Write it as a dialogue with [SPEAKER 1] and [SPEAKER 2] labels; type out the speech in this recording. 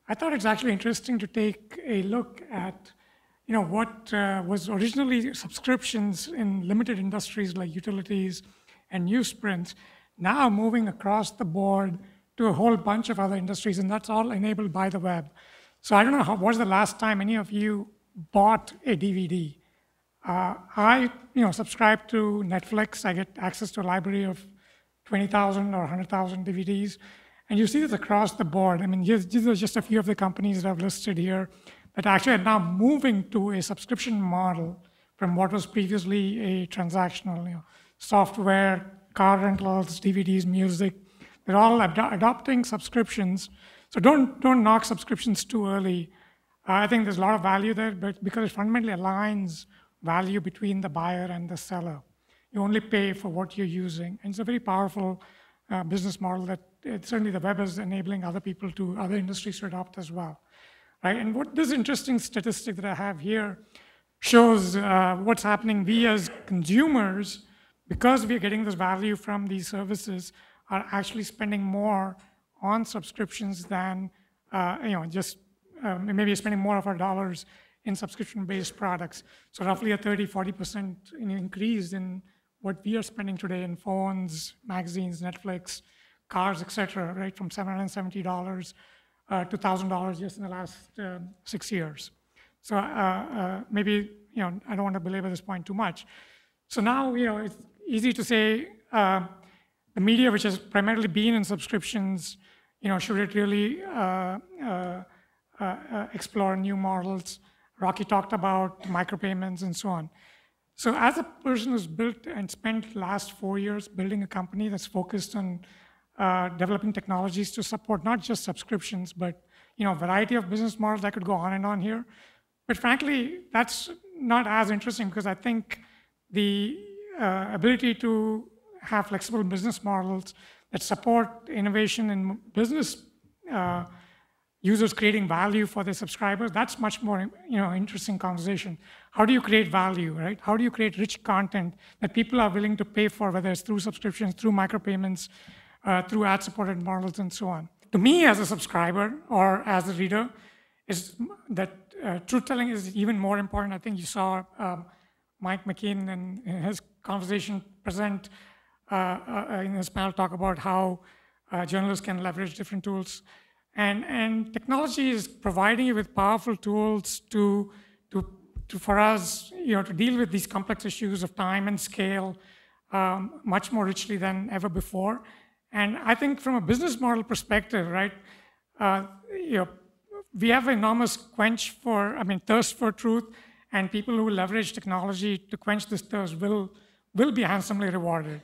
[SPEAKER 1] I thought it's actually interesting to take a look at what was originally subscriptions in limited industries like utilities and newsprint, now moving across the board to a whole bunch of other industries, and that's all enabled by the web. So I don't know, what was the last time any of you bought a DVD? I subscribe to Netflix. I get access to a library of 20,000 or 100,000 DVDs. And you see this across the board. I mean, these are just a few of the companies that I've listed here that actually are now moving to a subscription model from what was previously a transactional, software, car rentals, DVDs, music. They're all adopting subscriptions. So don't knock subscriptions too early. I think there's a lot of value there, but because it fundamentally aligns value between the buyer and the seller. You only pay for what you're using. And it's a very powerful business model that certainly the web is enabling other industries to adopt as well. Right? And what this interesting statistic that I have here shows what's happening. We as consumers, because we're getting this value from these services, are actually spending more on subscriptions than maybe spending more of our dollars in subscription-based products. So roughly a 30–40% increase in what we are spending today in phones, magazines, Netflix, cars, et cetera, right, from $770 to $1,000 just in the last 6 years. So maybe, I don't want to belabor this point too much. So now, it's easy to say the media, which has primarily been in subscriptions, should it really explore new models? Rocky talked about micropayments and so on. So as a person who's built and spent the last 4 years building a company that's focused on developing technologies to support not just subscriptions, but a variety of business models, I could go on and on here. But frankly, that's not as interesting because I think the ability to have flexible business models that support innovation in business users creating value for their subscribers, that's much more interesting conversation. How do you create value, right? How do you create rich content that people are willing to pay for, whether it's through subscriptions, through micropayments, through ad-supported models, and so on? To me, as a subscriber or as a reader, is that truth-telling is even more important. I think you saw Mike McKean in his conversation present in his panel talk about how journalists can leverage different tools. And technology is providing you with powerful tools for us, to deal with these complex issues of time and scale much more richly than ever before. And I think from a business model perspective, right, we have enormous thirst for truth, and people who leverage technology to quench this thirst will be handsomely rewarded.